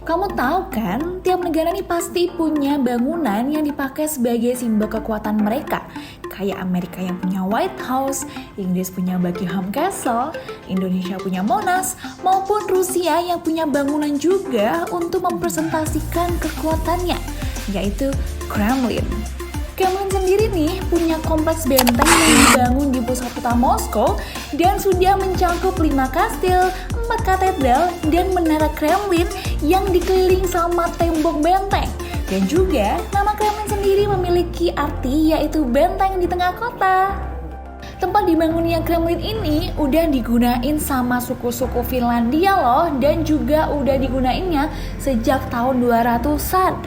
Kamu tahu kan, tiap negara nih pasti punya bangunan yang dipakai sebagai simbol kekuatan mereka. Kayak Amerika yang punya White House, Inggris punya Buckingham Castle, Indonesia punya Monas, maupun Rusia yang punya bangunan juga untuk mempresentasikan kekuatannya, yaitu Kremlin. Kremlin sendiri nih punya kompleks benteng yang dibangun di pusat kota Moskow dan sudah mencakup 5 kastil, 4 katedral, dan menara Kremlin yang dikelilingi sama tembok benteng. Dan juga nama Kremlin sendiri memiliki arti yaitu benteng di tengah kota. Tempat dibangunnya Kremlin ini udah digunain sama suku-suku Finlandia loh, dan juga udah digunainnya sejak tahun 200-an.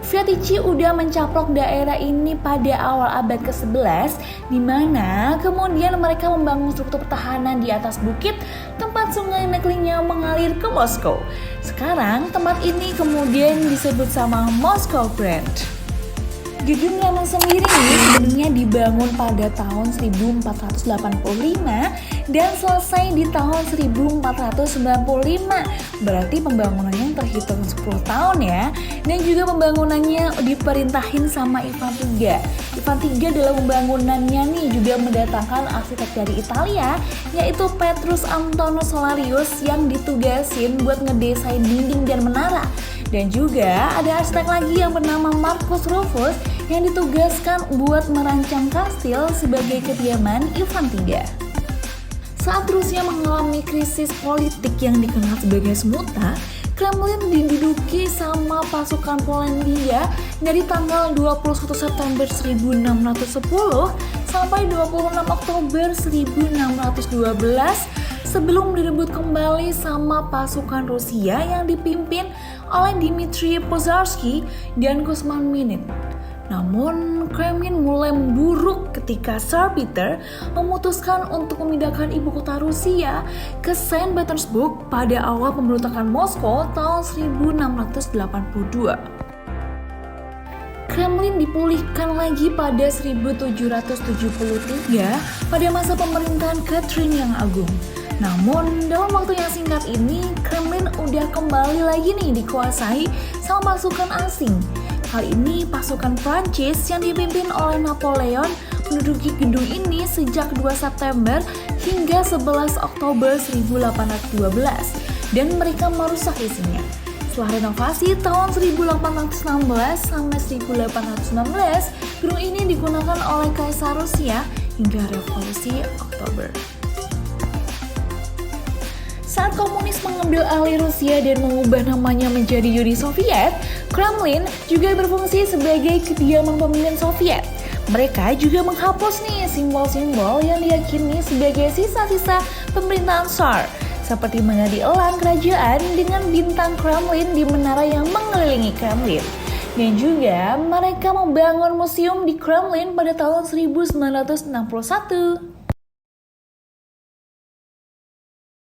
Vietici udah mencaplok daerah ini pada awal abad ke-11, di mana kemudian mereka membangun struktur pertahanan di atas bukit tempat sungai Neklingnya mengalir ke Moskow. Sekarang tempat ini kemudian disebut sama Moscow Brand. Gedung Kremlin sendiri sebenarnya dibangun pada tahun 1485 dan selesai di tahun 1495. Berarti pembangunannya terhitung 10 tahun ya. Dan juga pembangunannya diperintahin sama Ivan III. Ivan III dalam pembangunannya nih juga mendatangkan arsitek dari Italia, yaitu Petrus Antonus Solarius yang ditugasin buat ngedesain dinding dan menara. Dan juga ada arsitek lagi yang bernama Marcus Rufus yang ditugaskan buat merancang kastil sebagai kediaman Ivan III. Saat Rusia mengalami krisis politik yang dikenal sebagai Smuta, Kremlin diduduki sama pasukan Polandia dari tanggal 21 September 1610 sampai 26 Oktober 1612 sebelum direbut kembali sama pasukan Rusia yang dipimpin oleh Dmitri Pozarsky dan Kuzman Minin. Namun, Kremlin mulai memburuk ketika Tsar Peter memutuskan untuk memindahkan ibu kota Rusia ke Saint Petersburg pada awal pemberontakan Moskow tahun 1682. Kremlin dipulihkan lagi pada 1773 pada masa pemerintahan Catherine yang Agung. Namun, dalam waktu yang singkat ini, Kremlin udah kembali lagi nih dikuasai sama pasukan asing. Kali ini pasukan Prancis yang dipimpin oleh Napoleon menduduki gedung ini sejak 2 September hingga 11 Oktober 1812 dan mereka merusak isinya. Setelah renovasi tahun 1816 sampai 1819, gedung ini digunakan oleh Kaisar Rusia hingga Revolusi Oktober. Saat komunis mengambil alih Rusia dan mengubah namanya menjadi Uni Soviet, Kremlin juga berfungsi sebagai kediaman pemimpin Soviet. Mereka juga menghapus nih simbol-simbol yang diyakini sebagai sisa-sisa pemerintahan Tsar, seperti menjadi elang kerajaan dengan bintang Kremlin di menara yang mengelilingi Kremlin. Dan juga mereka membangun museum di Kremlin pada tahun 1961.